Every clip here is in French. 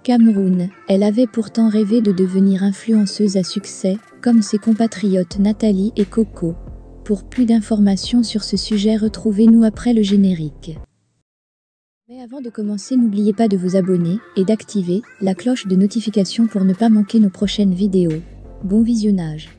Cameroun, elle avait pourtant rêvé de devenir influenceuse à succès, comme ses compatriotes Nathalie et Coco. Pour plus d'informations sur ce sujet, retrouvez-nous après le générique. Mais avant de commencer, n'oubliez pas de vous abonner et d'activer la cloche de notification pour ne pas manquer nos prochaines vidéos. Bon visionnage.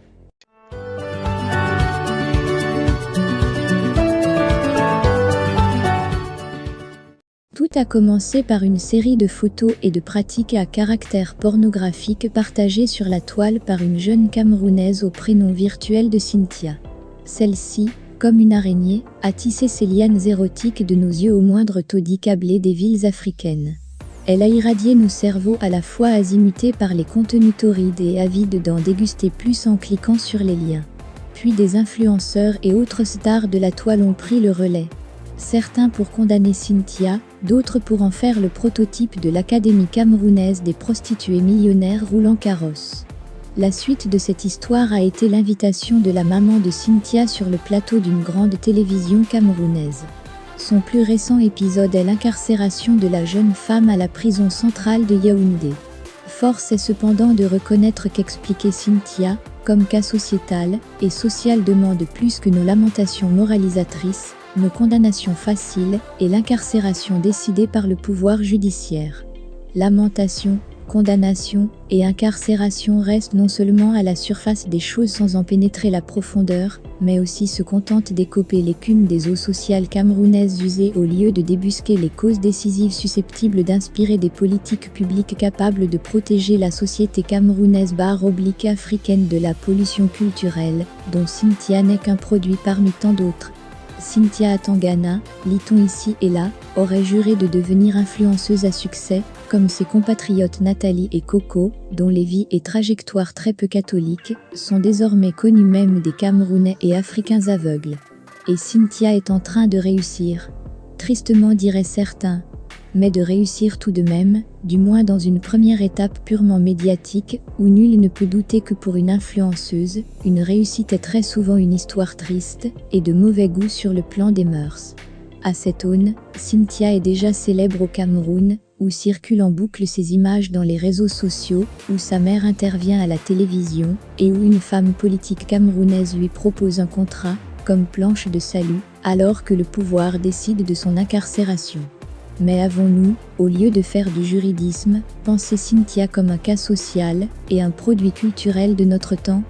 Tout a commencé par une série de photos et de pratiques à caractère pornographique partagées sur la toile par une jeune Camerounaise au prénom virtuel de Cynthia. Celle-ci, comme une araignée, a tissé ses lianes érotiques de nos yeux au moindre taudis câblé des villes africaines. Elle a irradié nos cerveaux à la fois azimutés par les contenus torrides et avides d'en déguster plus en cliquant sur les liens. Puis des influenceurs et autres stars de la toile ont pris le relais. Certains pour condamner Cynthia, d'autres pour en faire le prototype de l'Académie camerounaise des prostituées millionnaires roulant carrosse. La suite de cette histoire a été l'invitation de la maman de Cynthia sur le plateau d'une grande télévision camerounaise. Son plus récent épisode est l'incarcération de la jeune femme à la prison centrale de Yaoundé. Force est cependant de reconnaître qu'expliquer Cynthia, comme cas sociétal et social, demande plus que nos lamentations moralisatrices, nos condamnations faciles et l'incarcération décidée par le pouvoir judiciaire. Lamentation, condamnation et incarcération restent non seulement à la surface des choses sans en pénétrer la profondeur, mais aussi se contentent d'écoper l'écume des eaux sociales camerounaises usées au lieu de débusquer les causes décisives susceptibles d'inspirer des politiques publiques capables de protéger la société camerounaise / africaine de la pollution culturelle, dont Cynthia n'est qu'un produit parmi tant d'autres. Cynthia Tangana, lit-on ici et là, aurait juré de devenir influenceuse à succès, comme ses compatriotes Nathalie et Coco, dont les vies et trajectoires très peu catholiques sont désormais connues même des Camerounais et Africains aveugles. Et Cynthia est en train de réussir. Tristement diraient certains. Mais de réussir tout de même, du moins dans une première étape purement médiatique, où nul ne peut douter que pour une influenceuse, une réussite est très souvent une histoire triste et de mauvais goût sur le plan des mœurs. À cette aune, Cynthia est déjà célèbre au Cameroun, où circulent en boucle ses images dans les réseaux sociaux, où sa mère intervient à la télévision, et où une femme politique camerounaise lui propose un contrat, comme planche de salut, alors que le pouvoir décide de son incarcération. Mais avons-nous, au lieu de faire du juridisme, pensé Cynthia comme un cas social et un produit culturel de notre temps?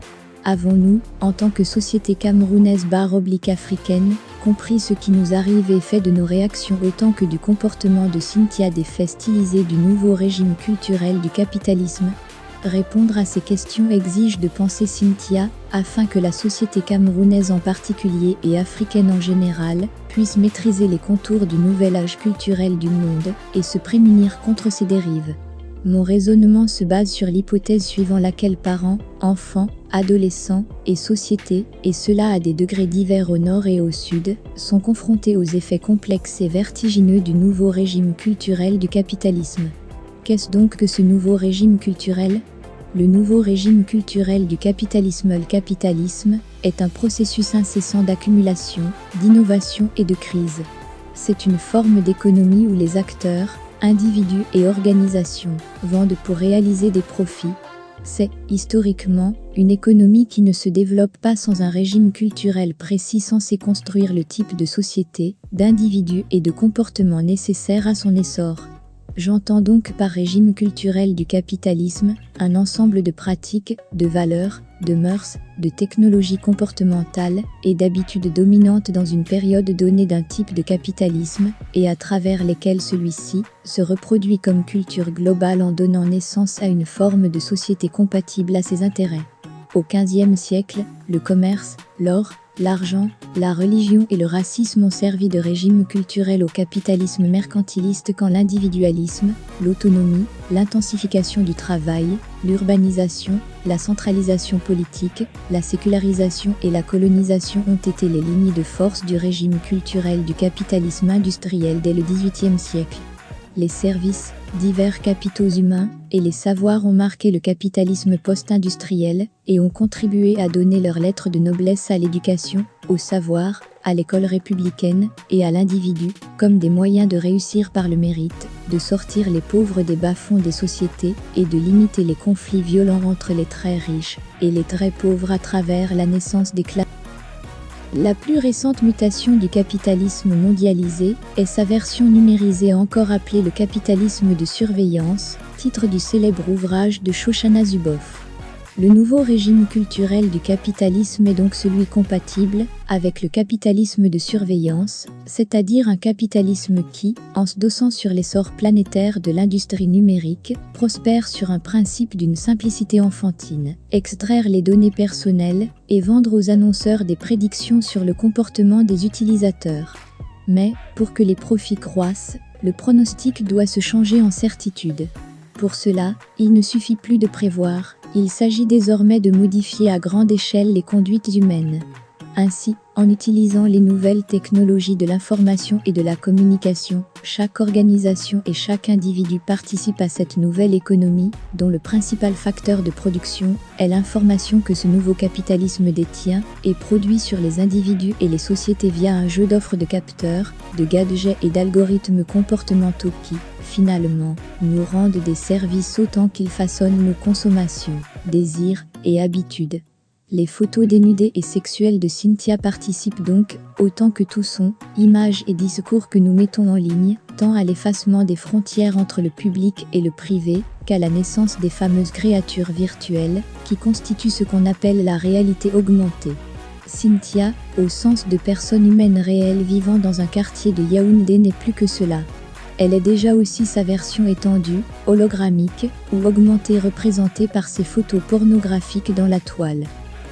Avons-nous, en tant que société camerounaise / africaine, compris ce qui nous arrive et fait de nos réactions autant que du comportement de Cynthia des faits stylisés du nouveau régime culturel du capitalisme? Répondre à ces questions exige de penser Cynthia, afin que la société camerounaise en particulier et africaine en général, puisse maîtriser les contours du nouvel âge culturel du monde et se prémunir contre ces dérives. Mon raisonnement se base sur l'hypothèse suivant laquelle parents, enfants, adolescents et société, et cela à des degrés divers au nord et au sud, sont confrontés aux effets complexes et vertigineux du nouveau régime culturel du capitalisme. Qu'est-ce donc que ce nouveau régime culturel ? Le nouveau régime culturel du capitalisme. Le capitalisme est un processus incessant d'accumulation, d'innovation et de crise. C'est une forme d'économie où les acteurs, individus et organisations vendent pour réaliser des profits. C'est, historiquement, une économie qui ne se développe pas sans un régime culturel précis censé construire le type de société, d'individus et de comportements nécessaires à son essor. J'entends donc par régime culturel du capitalisme, un ensemble de pratiques, de valeurs, de mœurs, de technologies comportementales et d'habitudes dominantes dans une période donnée d'un type de capitalisme, et à travers lesquelles celui-ci se reproduit comme culture globale en donnant naissance à une forme de société compatible à ses intérêts. Au XVe siècle, le commerce, l'or, l'argent, la religion et le racisme ont servi de régime culturel au capitalisme mercantiliste quand l'individualisme, l'autonomie, l'intensification du travail, l'urbanisation, la centralisation politique, la sécularisation et la colonisation ont été les lignes de force du régime culturel du capitalisme industriel dès le XVIIIe siècle. Les services, divers capitaux humains et les savoirs ont marqué le capitalisme post-industriel et ont contribué à donner leur lettre de noblesse à l'éducation, au savoir, à l'école républicaine et à l'individu, comme des moyens de réussir par le mérite, de sortir les pauvres des bas-fonds des sociétés et de limiter les conflits violents entre les très riches et les très pauvres à travers la naissance des classes. La plus récente mutation du capitalisme mondialisé est sa version numérisée, encore appelée le capitalisme de surveillance, titre du célèbre ouvrage de Shoshana Zuboff. Le nouveau régime culturel du capitalisme est donc celui compatible avec le capitalisme de surveillance, c'est-à-dire un capitalisme qui, en se dossant sur l'essor planétaire de l'industrie numérique, prospère sur un principe d'une simplicité enfantine, extraire les données personnelles et vendre aux annonceurs des prédictions sur le comportement des utilisateurs. Mais, pour que les profits croissent, le pronostic doit se changer en certitude. Pour cela, il ne suffit plus de prévoir, il s'agit désormais de modifier à grande échelle les conduites humaines. Ainsi, en utilisant les nouvelles technologies de l'information et de la communication, chaque organisation et chaque individu participe à cette nouvelle économie, dont le principal facteur de production est l'information que ce nouveau capitalisme détient et produit sur les individus et les sociétés via un jeu d'offres de capteurs, de gadgets et d'algorithmes comportementaux qui, finalement, nous rendent des services autant qu'ils façonnent nos consommations, désirs et habitudes. Les photos dénudées et sexuelles de Cynthia participent donc, autant que tout son, images et discours que nous mettons en ligne, tant à l'effacement des frontières entre le public et le privé, qu'à la naissance des fameuses créatures virtuelles, qui constituent ce qu'on appelle la réalité augmentée. Cynthia, au sens de personne humaine réelle vivant dans un quartier de Yaoundé, n'est plus que cela. Elle est déjà aussi sa version étendue, hologrammique, ou augmentée, représentée par ses photos pornographiques dans la toile.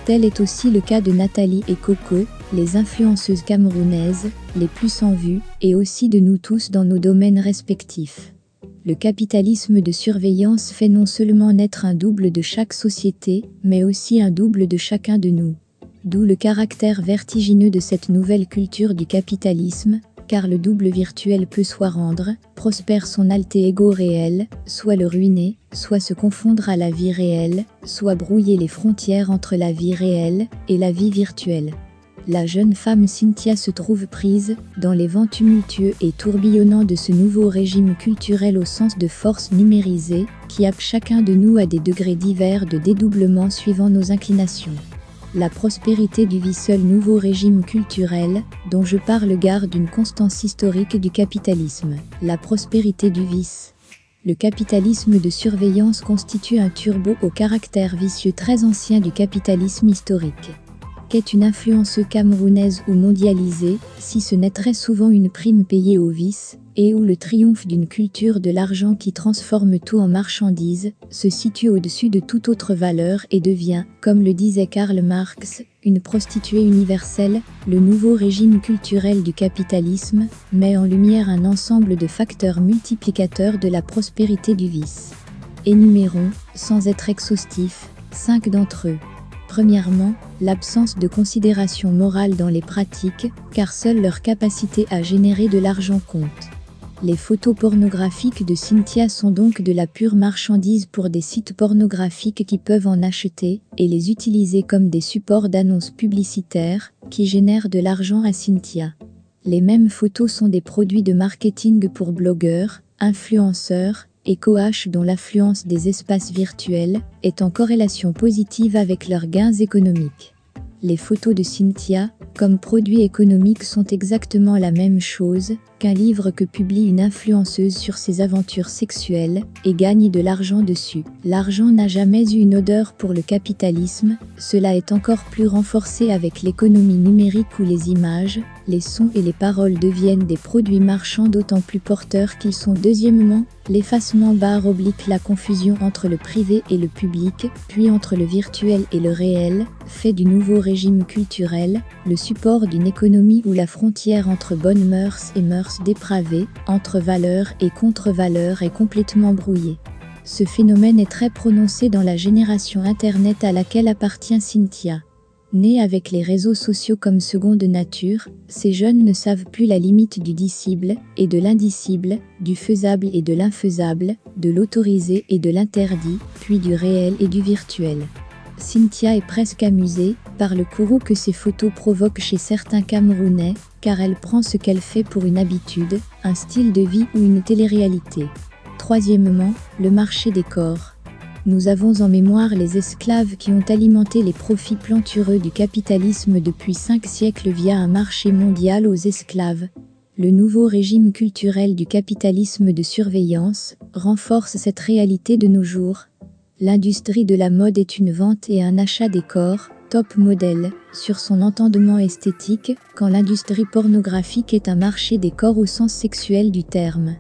Tel est aussi le cas de Nathalie et Coco, les influenceuses camerounaises, les plus en vue, et aussi de nous tous dans nos domaines respectifs. Le capitalisme de surveillance fait non seulement naître un double de chaque société, mais aussi un double de chacun de nous. D'où le caractère vertigineux de cette nouvelle culture du capitalisme, car le double virtuel peut soit rendre prospère son alter ego réel, soit le ruiner, soit se confondre à la vie réelle, soit brouiller les frontières entre la vie réelle et la vie virtuelle. La jeune femme Cynthia se trouve prise dans les vents tumultueux et tourbillonnants de ce nouveau régime culturel au sens de force numérisée, qui happe chacun de nous à des degrés divers de dédoublement suivant nos inclinations. La prospérité du seul nouveau régime culturel, dont je parle, garde une constance historique du capitalisme. La prospérité du vice. Le capitalisme de surveillance constitue un turbo au caractère vicieux très ancien du capitalisme historique. Qu'est une influenceuse camerounaise ou mondialisée, si ce n'est très souvent une prime payée au vice, et où le triomphe d'une culture de l'argent qui transforme tout en marchandise, se situe au-dessus de toute autre valeur et devient, comme le disait Karl Marx, une prostituée universelle. Le nouveau régime culturel du capitalisme met en lumière un ensemble de facteurs multiplicateurs de la prospérité du vice. Énumérons, sans être exhaustifs, 5 d'entre eux. Premièrement, l'absence de considération morale dans les pratiques, car seule leur capacité à générer de l'argent compte. Les photos pornographiques de Cynthia sont donc de la pure marchandise pour des sites pornographiques qui peuvent en acheter et les utiliser comme des supports d'annonces publicitaires qui génèrent de l'argent à Cynthia. Les mêmes photos sont des produits de marketing pour blogueurs, influenceurs et coachs dont l'affluence des espaces virtuels est en corrélation positive avec leurs gains économiques. Les photos de Cynthia, comme produit économique, sont exactement la même chose qu'un livre que publie une influenceuse sur ses aventures sexuelles et gagne de l'argent dessus. L'argent n'a jamais eu une odeur pour le capitalisme, cela est encore plus renforcé avec l'économie numérique où les images, les sons et les paroles deviennent des produits marchands d'autant plus porteurs qu'ils sont. Deuxièmement, l'effacement / la confusion entre le privé et le public, puis entre le virtuel et le réel, fait du nouveau régime culturel le support d'une économie où la frontière entre bonnes mœurs et mœurs dépravées, entre valeurs et contre-valeurs est complètement brouillée. Ce phénomène est très prononcé dans la génération Internet à laquelle appartient Cynthia. Nés avec les réseaux sociaux comme seconde nature, ces jeunes ne savent plus la limite du dicible et de l'indicible, du faisable et de l'infaisable, de l'autorisé et de l'interdit, puis du réel et du virtuel. Cynthia est presque amusée, par le courroux que ces photos provoquent chez certains Camerounais, car elle prend ce qu'elle fait pour une habitude, un style de vie ou une télé-réalité. Troisièmement, le marché des corps. Nous avons en mémoire les esclaves qui ont alimenté les profits plantureux du capitalisme depuis 5 siècles via un marché mondial aux esclaves. Le nouveau régime culturel du capitalisme de surveillance renforce cette réalité de nos jours. L'industrie de la mode est une vente et un achat des corps, top modèle, sur son entendement esthétique, quand l'industrie pornographique est un marché des corps au sens sexuel du terme.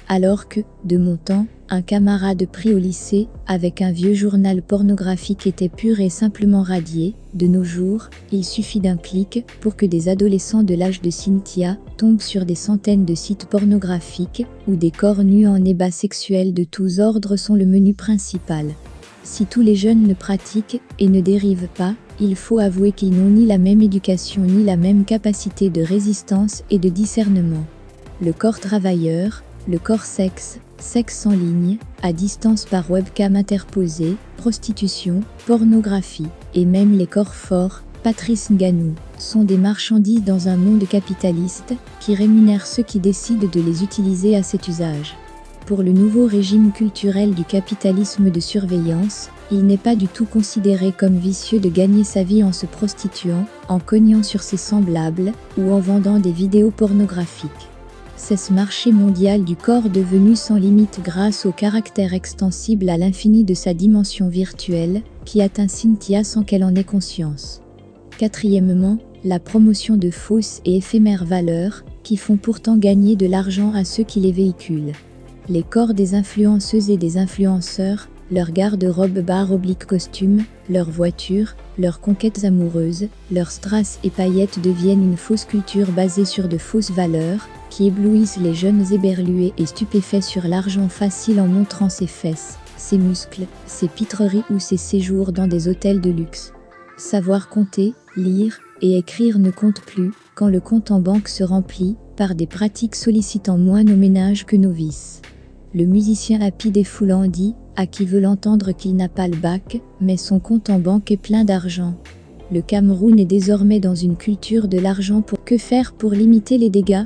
Alors que, de mon temps, un camarade pris au lycée, avec un vieux journal pornographique était pur et simplement radié, de nos jours, il suffit d'un clic pour que des adolescents de l'âge de Cynthia tombent sur des centaines de sites pornographiques, où des corps nus en ébats sexuels de tous ordres sont le menu principal. Si tous les jeunes ne pratiquent et ne dérivent pas, il faut avouer qu'ils n'ont ni la même éducation ni la même capacité de résistance et de discernement. Le corps travailleur, le corps sexe en ligne, à distance par webcam interposée, prostitution, pornographie, et même les corps forts, Patrice Nganou, sont des marchandises dans un monde capitaliste qui rémunère ceux qui décident de les utiliser à cet usage. Pour le nouveau régime culturel du capitalisme de surveillance, il n'est pas du tout considéré comme vicieux de gagner sa vie en se prostituant, en cognant sur ses semblables, ou en vendant des vidéos pornographiques. C'est ce marché mondial du corps devenu sans limite grâce au caractère extensible à l'infini de sa dimension virtuelle, qui atteint Cynthia sans qu'elle en ait conscience. Quatrièmement, la promotion de fausses et éphémères valeurs, qui font pourtant gagner de l'argent à ceux qui les véhiculent. Les corps des influenceuses et des influenceurs, leurs garde-robe /costumes, leurs voitures, leurs conquêtes amoureuses, leurs strass et paillettes deviennent une fausse culture basée sur de fausses valeurs, qui éblouissent les jeunes éberlués et stupéfaits sur l'argent facile en montrant ses fesses, ses muscles, ses pitreries ou ses séjours dans des hôtels de luxe. Savoir compter, lire et écrire ne compte plus, quand le compte en banque se remplit, par des pratiques sollicitant moins nos ménages que nos vices. Le musicien Happy Défoulant dit, à qui veut l'entendre qu'il n'a pas le bac, mais son compte en banque est plein d'argent. Le Cameroun est désormais dans une culture de l'argent pour que faire pour limiter les dégâts ?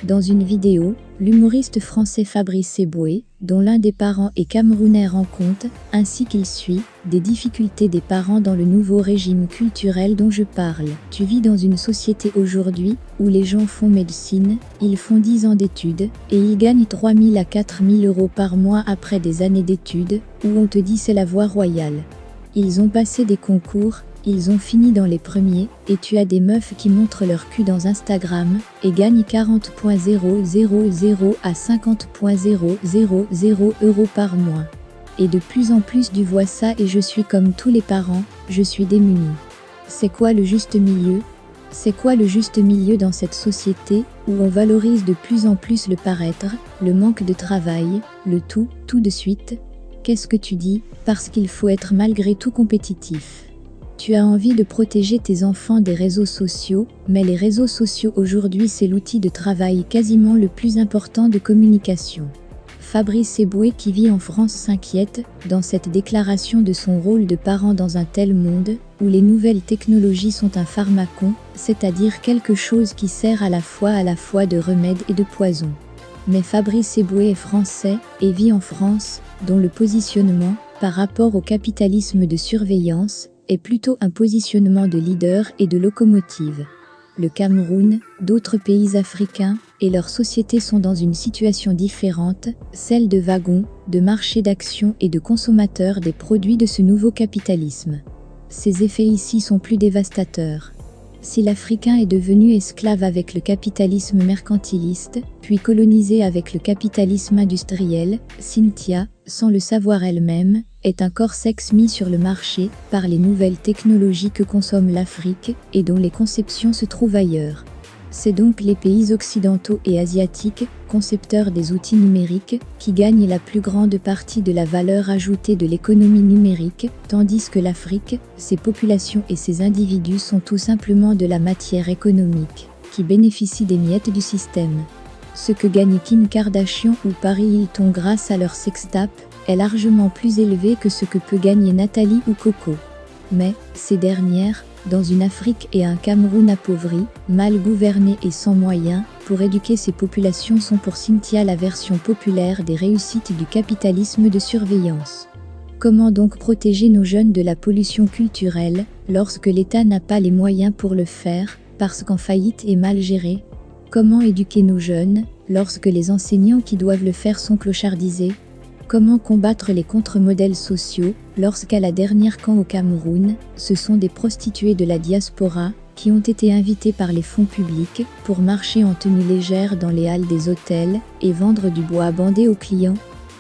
Dans une vidéo, l'humoriste français Fabrice Eboué, dont l'un des parents est camerounais, rend compte, ainsi qu'il suit, des difficultés des parents dans le nouveau régime culturel dont je parle. Tu vis dans une société aujourd'hui, où les gens font médecine, ils font 10 ans d'études, et ils gagnent 3 000 à 4 000 euros par mois après des années d'études, où on te dit c'est la voie royale. Ils ont passé des concours, ils ont fini dans les premiers, et tu as des meufs qui montrent leur cul dans Instagram, et gagnent 40,000 à 50,000 euros par mois. Et de plus en plus tu vois ça et je suis comme tous les parents, je suis démunie. C'est quoi le juste milieu ? C'est quoi le juste milieu dans cette société, où on valorise de plus en plus le paraître, le manque de travail, le tout de suite ? Qu'est-ce que tu dis ? Parce qu'il faut être malgré tout compétitif. Tu as envie de protéger tes enfants des réseaux sociaux, mais les réseaux sociaux aujourd'hui c'est l'outil de travail quasiment le plus important de communication. Fabrice Eboué qui vit en France s'inquiète, dans cette déclaration de son rôle de parent dans un tel monde, où les nouvelles technologies sont un pharmacon, c'est-à-dire quelque chose qui sert à la fois de remède et de poison. Mais Fabrice Eboué est français, et vit en France, dont le positionnement, par rapport au capitalisme de surveillance, est plutôt un positionnement de leader et de locomotive. Le Cameroun, d'autres pays africains, et leurs sociétés sont dans une situation différente, celle de wagons, de marché d'action et de consommateurs des produits de ce nouveau capitalisme. Ces effets ici sont plus dévastateurs. Si l'Africain est devenu esclave avec le capitalisme mercantiliste, puis colonisé avec le capitalisme industriel, Cynthia, sans le savoir elle-même, est un corps sexe mis sur le marché par les nouvelles technologies que consomme l'Afrique et dont les conceptions se trouvent ailleurs. C'est donc les pays occidentaux et asiatiques, concepteurs des outils numériques, qui gagnent la plus grande partie de la valeur ajoutée de l'économie numérique, tandis que l'Afrique, ses populations et ses individus sont tout simplement de la matière économique, qui bénéficie des miettes du système. Ce que gagne Kim Kardashian ou Paris Hilton grâce à leur sextape est largement plus élevé que ce que peut gagner Nathalie ou Coco. Mais, ces dernières, dans une Afrique et un Cameroun appauvris, mal gouvernés et sans moyens, pour éduquer ces populations sont pour Cynthia la version populaire des réussites du capitalisme de surveillance. Comment donc protéger nos jeunes de la pollution culturelle, lorsque l'État n'a pas les moyens pour le faire, parce qu'en faillite et mal géré? Comment éduquer nos jeunes, lorsque les enseignants qui doivent le faire sont clochardisés? Comment combattre les contre-modèles sociaux, lorsqu'à la dernière camp au Cameroun, ce sont des prostituées de la diaspora, qui ont été invitées par les fonds publics, pour marcher en tenue légère dans les halles des hôtels, et vendre du bois bandé aux clients?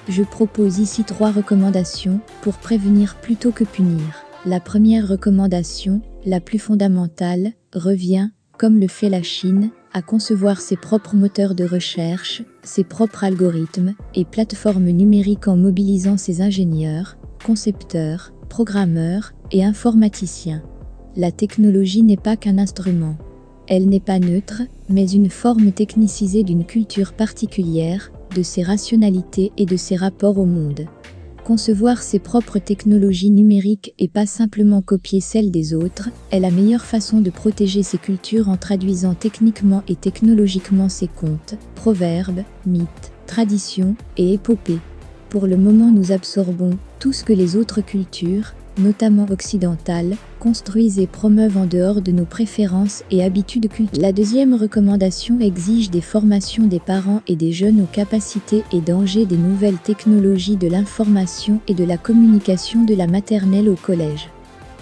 Je propose ici 3 recommandations, pour prévenir plutôt que punir. La première recommandation, la plus fondamentale, revient, comme le fait la Chine, à concevoir ses propres moteurs de recherche, ses propres algorithmes et plateformes numériques en mobilisant ses ingénieurs, concepteurs, programmeurs et informaticiens. La technologie n'est pas qu'un instrument. Elle n'est pas neutre, mais une forme technicisée d'une culture particulière, de ses rationalités et de ses rapports au monde. Concevoir ses propres technologies numériques et pas simplement copier celles des autres, est la meilleure façon de protéger ses cultures en traduisant techniquement et technologiquement ses contes, proverbes, mythes, traditions et épopées. Pour le moment, nous absorbons tout ce que les autres cultures, notamment occidentales, construisent et promeuvent en dehors de nos préférences et habitudes culturelles. La deuxième recommandation exige des formations des parents et des jeunes aux capacités et dangers des nouvelles technologies de l'information et de la communication de la maternelle au collège.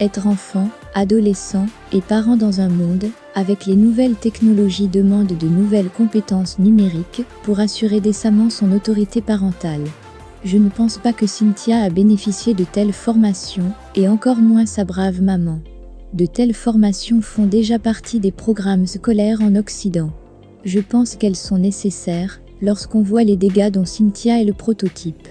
Être enfant, adolescent et parent dans un monde, avec les nouvelles technologies demande de nouvelles compétences numériques pour assurer décemment son autorité parentale. Je ne pense pas que Cynthia a bénéficié de telles formations, et encore moins sa brave maman. De telles formations font déjà partie des programmes scolaires en Occident. Je pense qu'elles sont nécessaires, lorsqu'on voit les dégâts dont Cynthia est le prototype.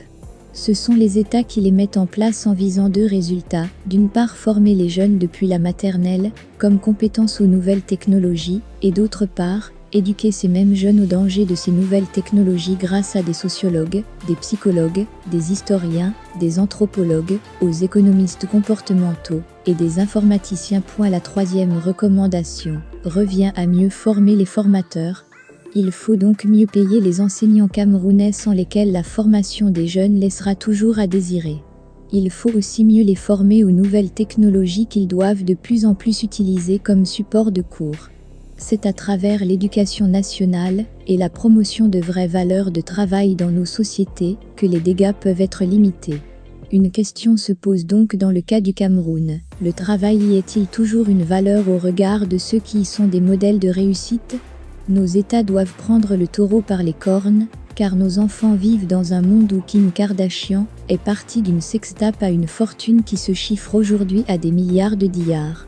Ce sont les États qui les mettent en place en visant 2 résultats, d'une part former les jeunes depuis la maternelle, comme compétence aux nouvelles technologies, et d'autre part, éduquer ces mêmes jeunes aux dangers de ces nouvelles technologies grâce à des sociologues, des psychologues, des historiens, des anthropologues, aux économistes comportementaux et des informaticiens. La 3e recommandation revient à mieux former les formateurs. Il faut donc mieux payer les enseignants camerounais sans lesquels la formation des jeunes laissera toujours à désirer. Il faut aussi mieux les former aux nouvelles technologies qu'ils doivent de plus en plus utiliser comme support de cours. C'est à travers l'éducation nationale et la promotion de vraies valeurs de travail dans nos sociétés que les dégâts peuvent être limités. Une question se pose donc dans le cas du Cameroun. Le travail y est-il toujours une valeur au regard de ceux qui y sont des modèles de réussite? Nos États doivent prendre le taureau par les cornes, car nos enfants vivent dans un monde où Kim Kardashian est parti d'une sextape à une fortune qui se chiffre aujourd'hui à des milliards de dollars.